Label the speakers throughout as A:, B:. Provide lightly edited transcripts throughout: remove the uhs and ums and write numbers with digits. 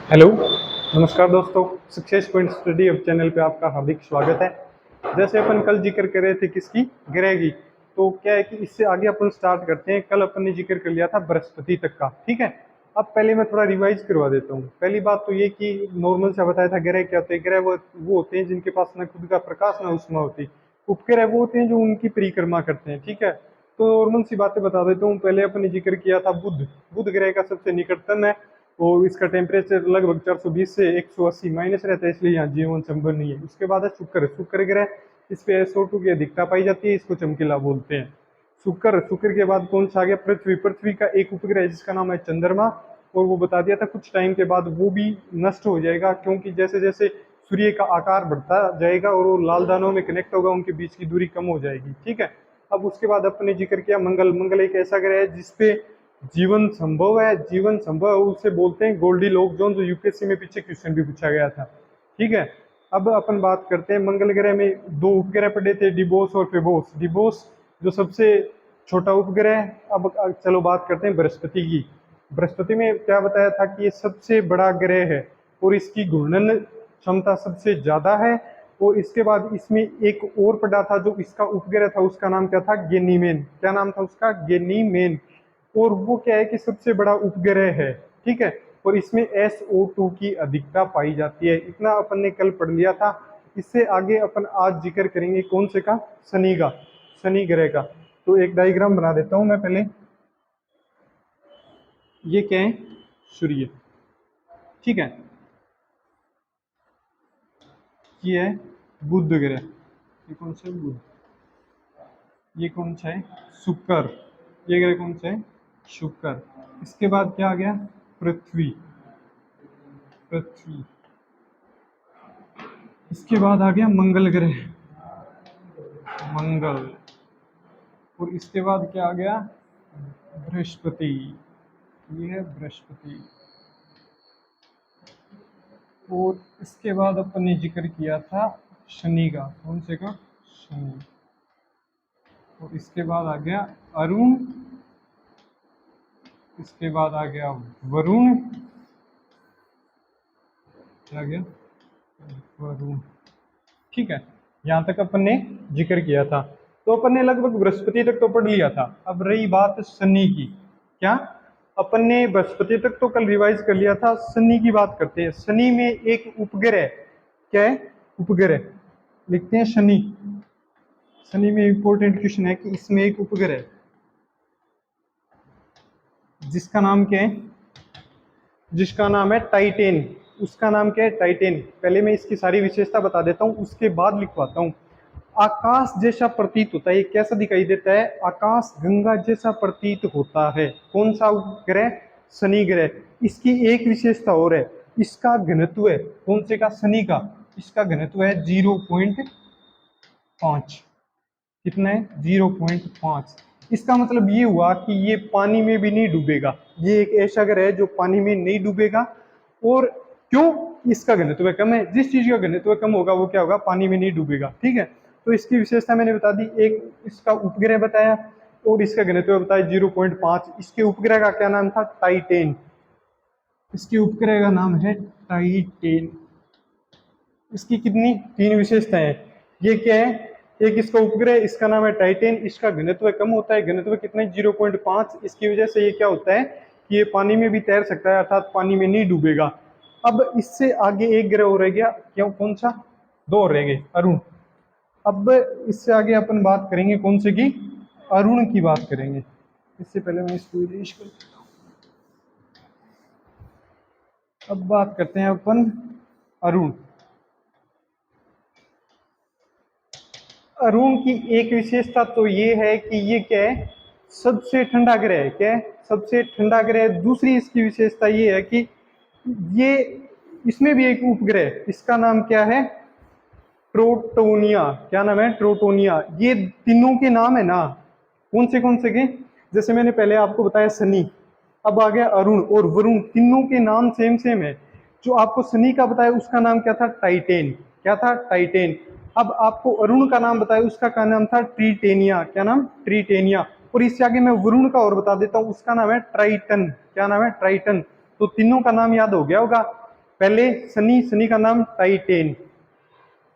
A: Hello, नमस्कार दोस्तों। Success point study अब चैनल पे आपका हार्दिक स्वागत है। जैसे अपन कल जिक्र कर रहे थे किसकी, ग्रह की, तो क्या है कि इससे आगे अपन स्टार्ट करते हैं। कल अपन ने जिक्र कर लिया था बृहस्पति तक का, ठीक है। अब पहले मैं थोड़ा रिवाइज करवा देता हूँ। पहली बात तो ये कि नॉर्मल सा बताया था ग्रह क्या होते हैं। ग्रह वो होते हैं जिनके पास ना खुद का प्रकाश ना ऊष्मा होती। उपग्रह वो होते हैं जो उनकी परिक्रमा करते हैं, ठीक है। तो नॉर्मल सी बातें बता देता हूँ। पहले अपन ने जिक्र किया था बुध। बुध ग्रह का सबसे निकटतम है और इसका टेम्परेचर लगभग 420 से 180 माइनस रहता है, इसलिए यहाँ जीवन संभव नहीं है। उसके बाद है शुक्र। शुक्र ग्रह, इस पे SO2 की अधिकता पाई जाती है, इसको चमकीला बोलते हैं। शुक्र शुक्र के बाद कौन सा आ गया, पृथ्वी। पृथ्वी का एक उपग्रह है जिसका नाम है चंद्रमा। और वो बता दिया था कुछ टाइम के बाद वो भी नष्ट हो जाएगा, क्योंकि जैसे जैसे सूर्य का आकार बढ़ता जाएगा और वो लाल दानों में कनेक्ट होगा, उनके बीच की दूरी कम हो जाएगी, ठीक है। अब उसके बाद अपने जिक्र किया मंगल। मंगल एक ऐसा ग्रह है जिसपे जीवन संभव है। जीवन संभव है उसे बोलते हैं गोल्डी लॉक जोन, जो यूपीएससी में पीछे क्वेश्चन भी पूछा गया था, ठीक है। अब अपन बात करते हैं मंगल ग्रह में दो उपग्रह पड़े थे, डिबोस और फेबोस। डिबोस जो सबसे छोटा उपग्रह है। अब चलो बात करते हैं बृहस्पति की। बृहस्पति में क्या बताया था कि ये सबसे बड़ा ग्रह है और इसकी घूर्णन क्षमता सबसे ज्यादा है। और इसके बाद इसमें एक और पड़ा था जो इसका उपग्रह था, उसका नाम क्या था, गेनीमेन। क्या नाम था उसका, गेनीमेन। और वो क्या है कि सबसे बड़ा उपग्रह है, ठीक है। और इसमें SO2 की अधिकता पाई जाती है। इतना अपन ने कल पढ़ लिया था। इससे आगे अपन आज जिक्र करेंगे कौन से का, शनि का, शनि ग्रह का। तो एक डायग्राम बना देता हूं मैं पहले। ये क्या है, सूर्य, ठीक है। ये है बुध ग्रह। ये कौन सा है, बुध। ये कौन सा है, शुक्र। ये ग्रह कौन सा है, शुक्र। इसके बाद क्या आ गया, पृथ्वी। पृथ्वी। इसके बाद आ गया मंगल ग्रह, मंगल। और इसके बाद क्या आ गया, बृहस्पति। ये है बृहस्पति। और इसके बाद अपन ने जिक्र किया था शनि का। कौन से का, शनि। और इसके बाद आ गया अरुण। इसके बाद आ गया वरुण। क्या आ गया, वरुण, ठीक है। यहाँ तक अपन ने जिक्र किया था। तो अपन ने लगभग बृहस्पति तक तो पढ़ लिया था। अब रही बात शनि की। क्या, अपन ने बृहस्पति तक तो कल रिवाइज कर लिया था। शनि की बात करते हैं। शनि में एक उपग्रह, क्या है, उपग्रह लिखते हैं शनि। शनि में इंपॉर्टेंट क्वेश्चन है कि इसमें एक उपग्रह है जिसका नाम क्या है, जिसका नाम है टाइटेन। उसका नाम क्या है, टाइटेन। पहले मैं इसकी सारी विशेषता बता देता हूँ, उसके बाद लिखवाता हूँ। आकाश जैसा प्रतीत होता है। ये कैसा दिखाई देता है, आकाश गंगा जैसा प्रतीत होता है। कौन सा ग्रह, शनि ग्रह। इसकी एक विशेषता और है, इसका घनत्व है, कौन से का, शनि का। इसका घनत्व है 0.5। कितना है, 0.5। इसका मतलब ये हुआ कि ये पानी में भी नहीं डूबेगा। ये एक ऐसा ग्रह है जो पानी में नहीं डूबेगा। और क्यों, इसका घनत्व कम है। जिस चीज का घनत्व कम होगा वो क्या होगा, पानी में नहीं डूबेगा, ठीक है। तो इसकी विशेषता मैंने बता दी। एक इसका उपग्रह बताया और इसका घनत्व बताया 0.5। इसके उपग्रह का क्या नाम था, टाइटेन। इसके उपग्रह का नाम है टाइटेन। इसकी कितनी, तीन विशेषताएं हैं। ये क्या है, एक इसका उपग्रह, इसका नाम है टाइटेन। इसका घनत्व कम होता है, घनत्व कितना है, 0.5। इसकी वजह से ये क्या होता है कि ये पानी में भी तैर सकता है, अर्थात पानी में नहीं डूबेगा। अब इससे आगे एक ग्रह और रह गया, क्यों, कौन सा, दो और रह गए, अरुण। अब इससे आगे अपन बात करेंगे कौन से की, अरुण की बात करेंगे। इससे पहले मैं इसको इरेज कर देता हूं। अब बात करते हैं अपन अरुण। अरुण की एक विशेषता तो ये है कि ये क्या है, सबसे ठंडा ग्रह है। क्या है, सबसे ठंडा ग्रह है। दूसरी इसकी विशेषता ये है कि ये, इसमें भी एक उपग्रह है, इसका नाम क्या है, ट्रोटोनिया। क्या नाम है, ट्रोटोनिया। ये तीनों के नाम है ना, कौन से के, जैसे मैंने पहले आपको बताया शनि, अब आ गया अरुण और वरुण, तीनों के नाम सेम सेम है। जो आपको शनि का बताया उसका नाम क्या था, टाइटेन। क्या था, टाइटेन। अब आपको अरुण का नाम बताया, उसका क्या नाम था, ट्रीटेनिया। क्या नाम, ट्रीटेनिया। और इससे आगे मैं वरुण का और बता देता हूँ, उसका नाम है ट्राइटन। क्या नाम है, ट्राइटन। तो तीनों का नाम याद हो गया होगा। पहले शनि, शनि का नाम टाइटेन।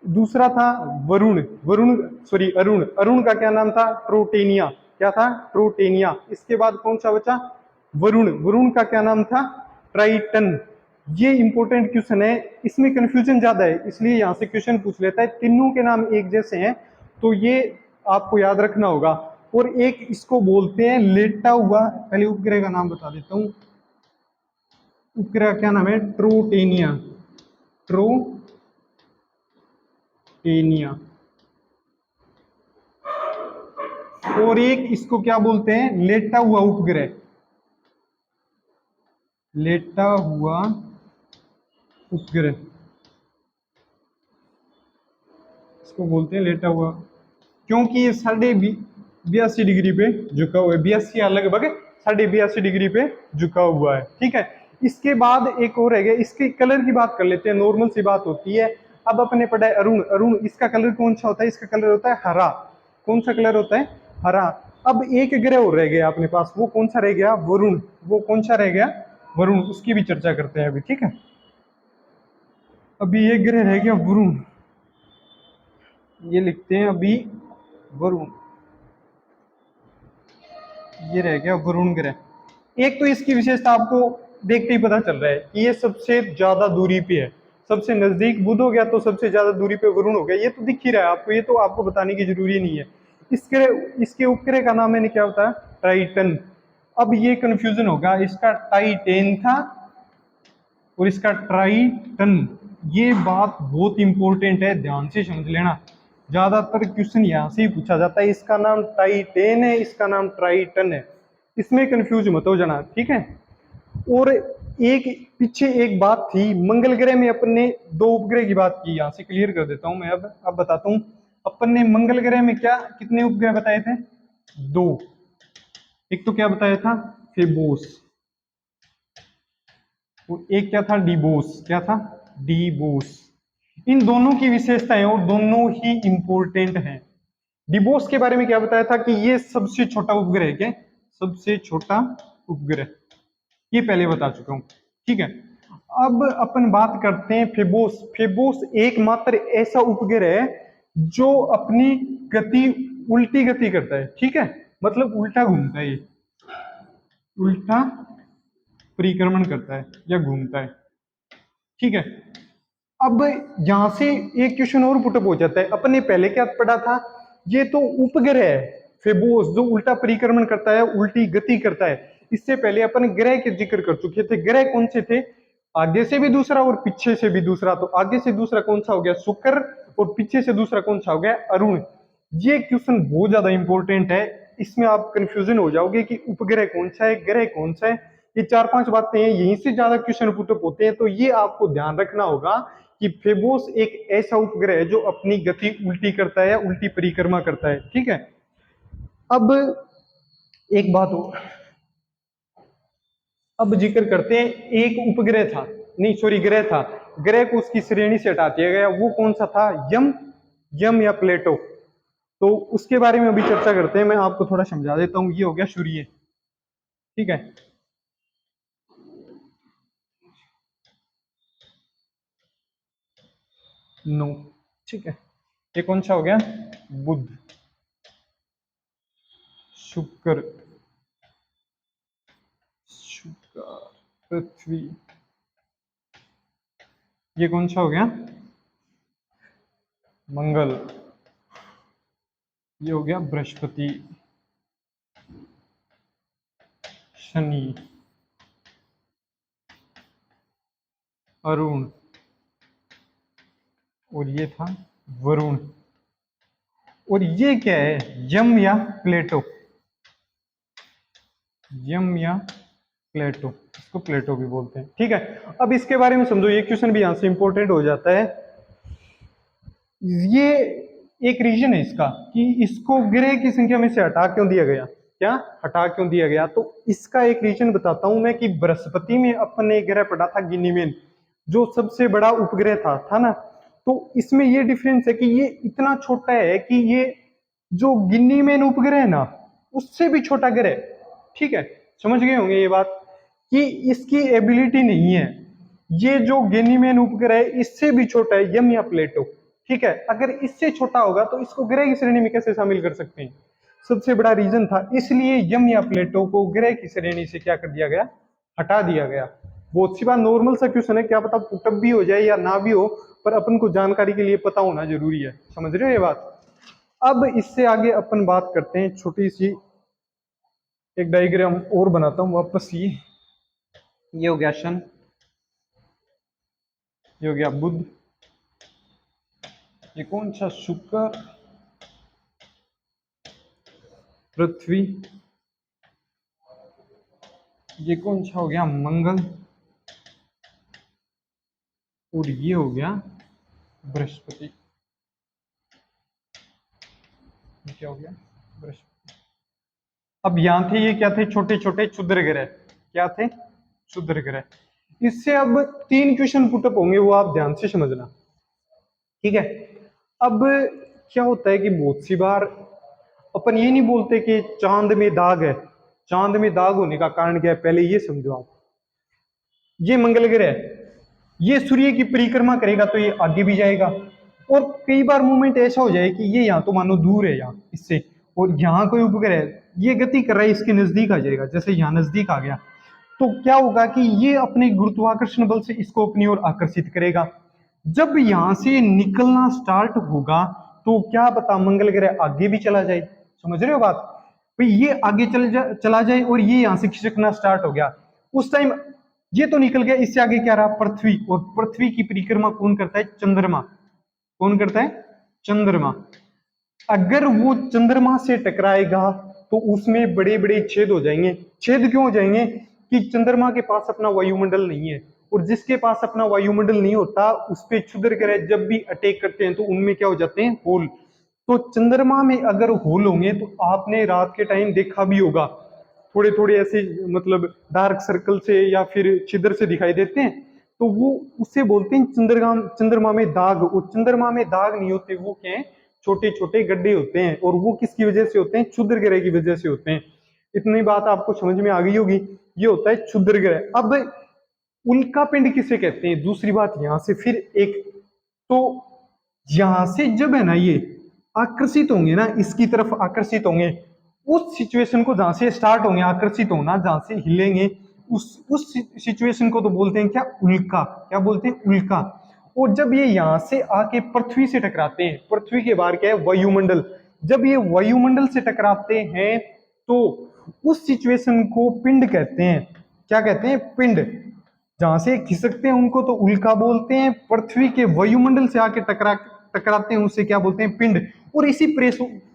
A: दूसरा था वरुण, वरुण सॉरी अरुण, अरुण का क्या नाम था? ट्रोटेनिया। क्या था? ट्रोटेनिया। इसके बाद कौन सा बचा? वरुण, वरुण का क्या नाम था? ट्राइटन। ये इंपॉर्टेंट क्वेश्चन है, इसमें कंफ्यूजन ज्यादा है, इसलिए यहां से क्वेश्चन पूछ लेता है। तीनों के नाम एक जैसे हैं, तो ये आपको याद रखना होगा। और एक इसको बोलते हैं लेटा हुआ, पहले उपग्रह का नाम बता देता हूं। उपग्रह क्या नाम है? ट्रोटेनिया, ट्रोटेनिया। और एक इसको क्या बोलते हैं? लेटा हुआ उपग्रह, लेटा हुआ उपग्रह, इसको बोलते हैं लेटा हुआ, क्योंकि ये 82.82 पे झुका हुआ है। 82 या लगभग 82.5 डिग्री पे झुका हुआ है। ठीक है, इसके बाद एक और है, इसके कलर की बात कर लेते हैं, नॉर्मल सी बात होती है। अब अपने पढ़ा है अरुण, अरुण इसका कलर कौन सा होता है? इसका कलर होता है हरा। कौन सा कलर होता है? हरा। अब एक ग्रह और रह गया अपने पास, वो कौन सा रह गया? वरुण। वो कौन सा रह गया? वरुण। उसकी भी चर्चा करते हैं अभी। ठीक है, अभी एक ग्रह रह गया वरुण, ये लिखते हैं अभी वरुण, ये रह गया वरुण ग्रह। एक तो इसकी विशेषता आपको देखते ही पता चल रहा है कि ये सबसे ज्यादा दूरी पे है, सबसे नजदीक बुध हो गया तो सबसे ज्यादा दूरी पे वरुण हो गया, ये तो दिख ही रहा है आपको, ये तो आपको बताने की जरूरी नहीं है। इसके उपग्रह का नाम मैंने क्या बताया? टाइटन। अब ये कंफ्यूजन होगा, इसका टाइटेन था और इसका ट्राइटन। ये बात बहुत इंपॉर्टेंट है, ध्यान से समझ लेना, ज्यादातर क्वेश्चन यहां से ही पूछा जाता है। इसका नाम टाइटेन है, इसका नाम ट्राइटन है, इसमें कंफ्यूज मत हो जाना। ठीक है, और एक पीछे एक बात थी, मंगल ग्रह में अपन ने 2 उपग्रह की बात की, यहां से क्लियर कर देता हूं मैं। अब बताता हूं, अपन ने मंगल ग्रह में क्या कितने उपग्रह बताए थे? 2। एक तो क्या बताया था? फेबोस, और एक क्या था? डिबोस। क्या था? डिबोस। इन दोनों की विशेषताएं और दोनों ही इंपॉर्टेंट हैं। डिबोस के बारे में क्या बताया था कि ये सबसे छोटा उपग्रह है। क्या? सबसे छोटा उपग्रह, ये पहले बता चुका हूं। ठीक है, अब अपन बात करते हैं फेबोस। फेबोस एकमात्र ऐसा उपग्रह है जो अपनी गति उल्टी गति करता है। ठीक है, मतलब उल्टा घूमता है, ये उल्टा परिक्रमण करता है या घूमता है। ठीक है, अब यहां से एक क्वेश्चन और पुटअप हो जाता है। अपन ने पहले क्या पढ़ा था? ये तो उपग्रह है फेबोस, जो उल्टा परिक्रमण करता है, उल्टी गति करता है। इससे पहले अपन ग्रह के जिक्र कर चुके थे। ग्रह कौन से थे? आगे से भी दूसरा और पीछे से भी दूसरा। तो आगे से दूसरा कौन सा हो गया? शुक्र, और पीछे से दूसरा कौन सा हो गया? अरुण। ये क्वेश्चन बहुत ज्यादा इंपॉर्टेंट है, इसमें आप कंफ्यूजन हो जाओगे कि उपग्रह कौन सा है, ग्रह कौन सा है। ये 4-5 बातें हैं, यहीं से ज्यादा क्वेश्चन पुटअप होते हैं, तो ये आपको ध्यान रखना होगा कि फेबोस एक ऐसा उपग्रह है जो अपनी गति उल्टी करता है या उल्टी परिक्रमा करता है। ठीक है, अब एक बात हो, अब जिक्र करते हैं, एक उपग्रह था, नहीं सॉरी ग्रह था, ग्रह को उसकी श्रेणी से हटा दिया गया, वो कौन सा था? यम, यम या प्लेटो। तो उसके बारे में अभी चर्चा करते हैं, मैं आपको थोड़ा समझा देता हूं। ये हो गया सूर्य। ठीक है, नो। ठीक है, ये कौन सा हो गया? बुध, शुक्र, शुक्र, पृथ्वी। ये कौन सा हो गया? मंगल। ये हो गया बृहस्पति, शनि, अरुण, और ये था वरुण। और ये क्या है? यम या प्लेटो, यम या प्लेटो, इसको प्लेटो भी बोलते हैं। ठीक है, अब इसके बारे में समझो, ये क्वेश्चन भी यहां से इंपॉर्टेंट हो जाता है। ये एक रीजन है इसका कि इसको ग्रह की संख्या में से हटा क्यों दिया गया? क्या हटा क्यों दिया गया? तो इसका एक रीजन बताता हूं मैं कि बृहस्पति में अपन ने एक ग्रह पढ़ा था गिनीमेन, जो सबसे बड़ा उपग्रह था ना। तो इसमें ये डिफरेंस है कि ये इतना छोटा है कि ये जो गिनीमेन उपग्रह है ना, उससे भी छोटा ग्रह। ठीक है, समझ गए होंगे ये बात कि इसकी एबिलिटी नहीं है, ये जो गेनीमेन उपग्रह है इससे भी छोटा है यम या प्लेटो, ठीक है। अगर इससे छोटा होगा तो इसको ग्रह की श्रेणी में कैसे शामिल कर सकते हैं? सबसे बड़ा रीजन था, इसलिए यम या प्लेटो को ग्रह की श्रेणी से क्या कर दिया गया, हटा दिया गया। बहुत सी बार नॉर्मल सा क्वेश्चन है, क्या पता पुटअप भी हो जाए या ना भी हो, पर अपन को जानकारी के लिए पता होना जरूरी है। समझ रहे हो ये बात? अब इससे आगे अपन बात करते हैं, छोटी सी एक डायग्राम और बनाता हूं वापस। ये हो गया शन, ये हो गया बुध, ये कौन सा, शुक्र, पृथ्वी, ये कौन सा हो गया, मंगल, और ये हो गया बृहस्पति। ये क्या हो गया, बृहस्पति। अब यहां थे, ये क्या थे, छोटे छोटे क्षुद्र ग्रह। क्या थे? क्षुद्र ग्रह। इससे अब 3 क्वेश्चन पुटअप होंगे, वो आप ध्यान से समझना, ठीक है। अब क्या होता है कि बहुत सी बार अपन ये नहीं बोलते कि चांद में दाग है। चांद में दाग होने का कारण क्या है, पहले ये समझो आप। ये मंगल ग्रह, ये सूर्य की परिक्रमा करेगा तो ये आगे भी जाएगा, और कई बार मूवमेंट ऐसा हो जाए कि ये यहाँ तो मानो दूर है यहाँ इससे, और यहाँ कोई उपग्रह है, ये गति कर रहा है, इसके नजदीक आ जाएगा, जैसे यहाँ नजदीक आ गया तो क्या होगा कि ये अपने गुरुत्वाकर्षण बल से इसको अपनी ओर आकर्षित करेगा। जब यहां से निकलना स्टार्ट होगा तो क्या पता मंगल ग्रह आगे भी चला जाए। समझ रहे हो बात? भाई ये आगे चला जाए और ये यहां से खिसकना स्टार्ट हो गया, उस टाइम ये तो निकल गया, इससे आगे क्या रहा, पृथ्वी, और पृथ्वी की परिक्रमा कौन करता है, चंद्रमा। कौन करता है? चंद्रमा। अगर वो चंद्रमा से टकराएगा तो उसमें बड़े बड़े छेद हो जाएंगे। छेद क्यों हो जाएंगे? कि चंद्रमा के पास अपना वायुमंडल नहीं है, और जिसके पास अपना वायुमंडल नहीं होता उस पे क्षुद्र ग्रह जब भी अटैक करते हैं तो उनमें क्या हो जाते हैं, होल। तो चंद्रमा में अगर होल होंगे तो आपने रात के टाइम देखा भी होगा, थोड़े थोड़े ऐसे मतलब डार्क सर्कल से या फिर छिद्र से दिखाई देते हैं, तो वो उससे बोलते हैं चंद्रमा, चंद्रमा में दाग। और चंद्रमा में दाग नहीं होते, वो क्या है, छोटे छोटे गड्ढे होते हैं, और वो किसकी वजह से होते हैं, क्षुद्र ग्रह की वजह से होते हैं। इतनी बात आपको समझ में आ गई होगी, ये होता है क्षुद्र ग्रह। अब उल्का पिंड किसे कहते हैं, दूसरी बात यहां से फिर एक, तो यहां से जब है ना ये आकर्षित होंगे ना, इसकी तरफ आकर्षित होंगे, उस सिचुएशन को जहां से स्टार्ट होंगे आकर्षित होना, जहां से हिलेंगे, उस सिचुएशन को तो बोलते हैं क्या, उल्का। क्या बोलते हैं, उल्का। और जब ये यहां से आके पृथ्वी से टकराते हैं, पृथ्वी के बाहर क्या है, वायुमंडल, जब ये वायुमंडल से टकराते हैं तो उस सिचुएशन को पिंड कहते हैं। क्या कहते हैं, पिंड। जहां से खिसकते हैं उनको तो उल्का बोलते हैं, पृथ्वी के वायुमंडल से आके टकराते हैं उसे क्या बोलते हैं, पिंड। और इसी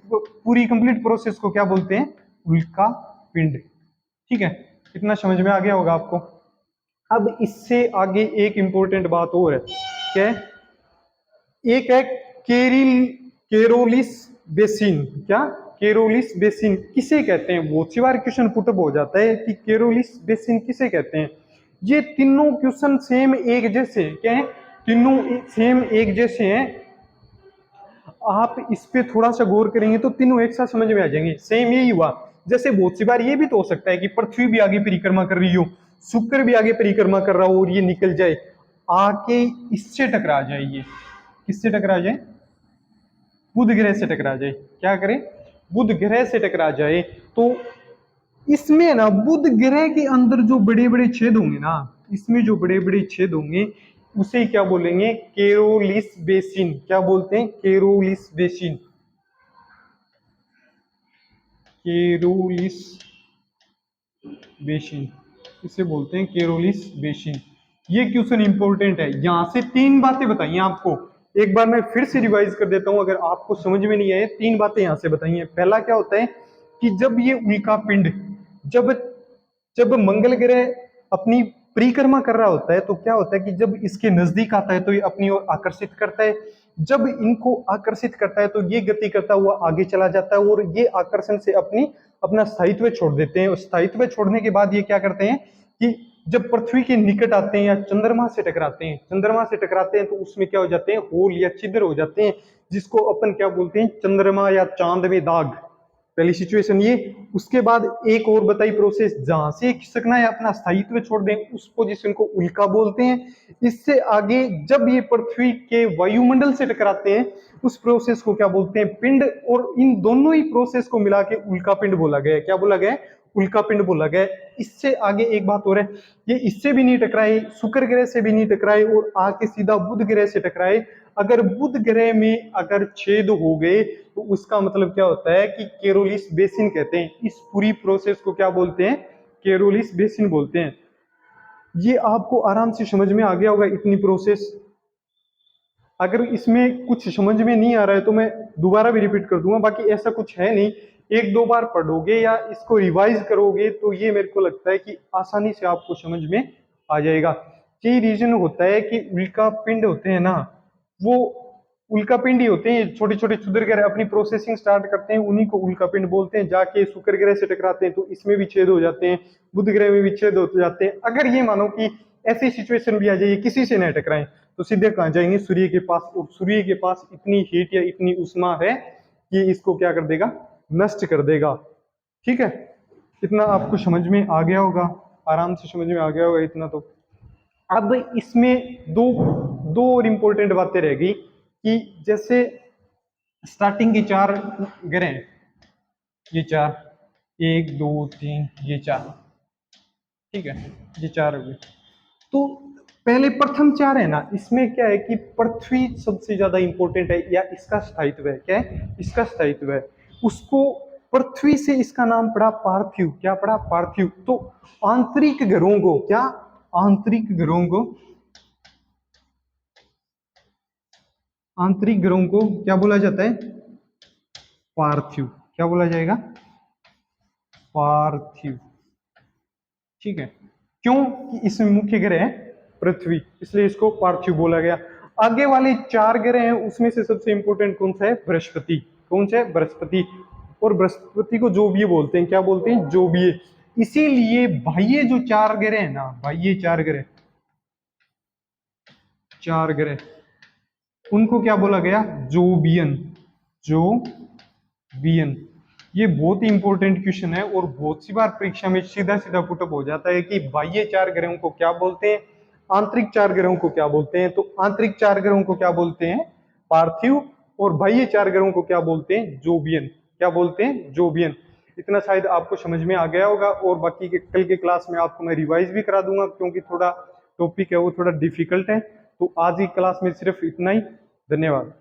A: पूरी कंप्लीट प्रोसेस को क्या बोलते हैं, उल्का पिंड। ठीक है, इतना समझ में आ गया होगा आपको। अब इससे आगे एक इंपॉर्टेंट बात और है, क्या है, एक है केरोलिस बेसिन। क्या, केरोलिस बेसिन किसे कहते हैं, बहुत सी बार क्वेश्चन पुटअप हो जाता है कि केरोलिस बेसिन किसे कहते हैं। ये तीनों क्वेश्चन सेम एक जैसे हैं, क्या है, तीनों सेम एक जैसे हैं। आप इस पे थोड़ा सा गौर करेंगे तो तीनों एक साथ समझ में आ जाएंगे, सेम यही हुआ। जैसे बहुत सी बार ये भी तो हो सकता है कि पृथ्वी भी आगे परिक्रमा कर रही हो, शुक्र भी आगे परिक्रमा कर रहा हो, और ये निकल जाए आके इससे टकरा जाए, ये किससे टकरा जाए, बुध ग्रह से टकरा जाए। क्या करे, बुध ग्रह से टकरा जाए तो इसमें ना बुध ग्रह के अंदर जो बड़े बड़े छेद होंगे ना, इसमें जो बड़े बड़े छेद होंगे उसे क्या बोलेंगे, केरोलिस बेसिन। क्या बोलते हैं, केरोलिस बेसिन। केरोलिस बेसिन, इसे बोलते हैं केरोलिस बेसिन। ये क्वेश्चन इंपॉर्टेंट है, यहां से 3 बातें बताइए आपको। एक बार मैं फिर से रिवाइज कर देता हूं, अगर आपको समझ में नहीं आए, 3 बातें यहां से बताइए। पहला क्या होता है कि जब ये उल्का पिंड, जब जब मंगल ग्रह अपनी परिक्रमा कर रहा होता है तो क्या होता है कि जब इसके नजदीक आता है तो ये अपनी ओर आकर्षित करता है, जब इनको आकर्षित करता है तो ये गति करता हुआ आगे चला जाता है, और ये आकर्षण से अपना स्थायित्व छोड़ देते हैं। और स्थायित्व छोड़ने के बाद ये क्या करते हैं कि जब पृथ्वी के निकट आते हैं या चंद्रमा से टकराते हैं, चंद्रमा से टकराते हैं तो उसमें क्या हो जाते हैं, होल या छिद्र हो जाते हैं, जिसको अपन क्या बोलते हैं, चंद्रमा या चांद में दाग। पहली सिचुएशन ये। उसके बाद एक और बताई प्रोसेस, जहां से खिसकना है अपना स्थायित्व छोड़ दें उस पोजीशन को उल्का बोलते हैं। इससे आगे जब ये पृथ्वी के वायुमंडल से टकराते हैं उस प्रोसेस को क्या बोलते हैं, पिंड। और इन दोनों ही प्रोसेस को मिला के उल्का पिंड बोला गया है। क्या बोला गया है? उल्का पिंड बोला गया है। इससे आगे एक बात और है, ये इससे भी नहीं टकराए, शुक्र ग्रह से भी नहीं टकराए और आके सीधा बुध ग्रह से टकराए। अगर बुध ग्रह में अगर छेद हो गए तो उसका मतलब क्या होता है कि केरोलिस बेसिन कहते हैं। इस पूरी प्रोसेस को क्या बोलते हैं? केरोलिस बेसिन बोलते हैं। ये आपको आराम से समझ में आ गया होगा इतनी प्रोसेस। अगर इसमें कुछ समझ में नहीं आ रहा है तो मैं दोबारा भी रिपीट कर दूंगा, बाकी ऐसा कुछ है नहीं। एक दो बार पढ़ोगे या इसको रिवाइज करोगे तो ये मेरे को लगता है कि आसानी से आपको समझ में आ जाएगा। यही रीजन होता है कि उल्का पिंड होते हैं ना, वो उल्का पिंड ही होते हैं। छोटे छोटे क्षुद्र ग्रह अपनी प्रोसेसिंग स्टार्ट करते हैं, उन्हीं को उल्का पिंड बोलते हैं। जाके शुक्र ग्रह से टकराते हैं तो इसमें भी छेद हो जाते हैं, बुध ग्रह में भी छेद हो जाते हैं। अगर ये मानो कि ऐसी सिचुएशन भी आ जाए किसी से न टकराएं तो सीधे कहां जाएंगे? सूर्य के पास। और सूर्य के पास इतनी हीट या इतनी उष्मा है कि इसको क्या कर देगा? नष्ट कर देगा। ठीक है, इतना आपको समझ में आ गया होगा, आराम से समझ में आ गया होगा इतना तो। अब इसमें दो दो और इंपॉर्टेंट बातें रह गई कि जैसे स्टार्टिंग की चार ग्रह, ये चार, 1 2 3, ये चार, ठीक है, ये चार हो गए। तो पहले प्रथम चार है ना, इसमें क्या है कि पृथ्वी सबसे ज्यादा इंपॉर्टेंट है या इसका स्थायित्व है। क्या है? इसका स्थायित्व है। उसको पृथ्वी से इसका नाम पड़ा पार्थिव। क्या पड़ा? पार्थिव। तो आंतरिक ग्रहों को क्या? आंतरिक ग्रहों को, आंतरिक ग्रहों को क्या बोला जाता है? पार्थिव। क्या बोला जाएगा? पार्थिव। ठीक है, क्यों? कि इसमें मुख्य ग्रह है पृथ्वी, इसलिए इसको पार्थिव बोला गया। आगे वाले चार ग्रह हैं उसमें से सबसे इंपॉर्टेंट कौन सा है? बृहस्पति। कौन सा है? बृहस्पति। और बृहस्पति को जोबिये बोलते हैं। क्या बोलते हैं? जोबिये। इसीलिए बाह्य जो चार ग्रह है ना, बाह्य चार ग्रह, चार ग्रह, उनको क्या बोला गया? जोबियन। जोबियन। ये बहुत ही इंपॉर्टेंट क्वेश्चन है और बहुत सी बार परीक्षा में सीधा सीधा पुटअप हो जाता है कि बाह्य चार ग्रहों को क्या बोलते हैं, आंतरिक चार ग्रहों को क्या बोलते हैं। तो आंतरिक चार ग्रहों को क्या बोलते हैं? पार्थिव। और बाह्य चार ग्रहों को क्या बोलते हैं? जोबियन। क्या बोलते हैं? जोबियन। इतना शायद आपको समझ में आ गया होगा। और बाकी के कल के क्लास में आपको मैं रिवाइज भी करा दूंगा क्योंकि थोड़ा टॉपिक है वो थोड़ा डिफिकल्ट है। तो आज की क्लास में सिर्फ इतना ही। धन्यवाद।